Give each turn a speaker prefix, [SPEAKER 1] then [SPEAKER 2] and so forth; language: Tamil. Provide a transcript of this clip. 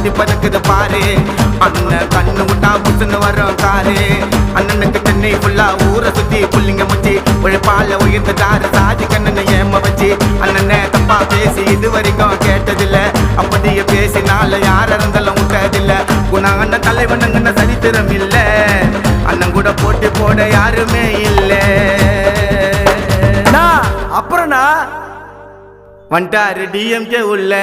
[SPEAKER 1] கொடி பறக்குது பாரு. அண்ணன் கண்ணு விட்டா புசுன்னு வரும் காரு. அண்ணனுக்கு சென்னை ஃபுல்லா ஊரை சுத்தி புள்ளிங்க முச்சி உழைப்பால உயர்ந்துட்டாரு சாதி கண்ணனை ஏம வச்சு. அண்ணனை தப்பா பேசி இது வரைக்கும் கேட்டதில்ல, அப்படியே பேசினால யார இருந்தாலும் விட்டதில்ல. குணான தலைவனுங்கன்னு சரித்திரம் இல்ல, அண்ணன் கூட போட்டி போட யாருமே இல்ல.
[SPEAKER 2] அப்புறம்னா
[SPEAKER 1] வந்துட்டாரு டிஎம்கே உள்ள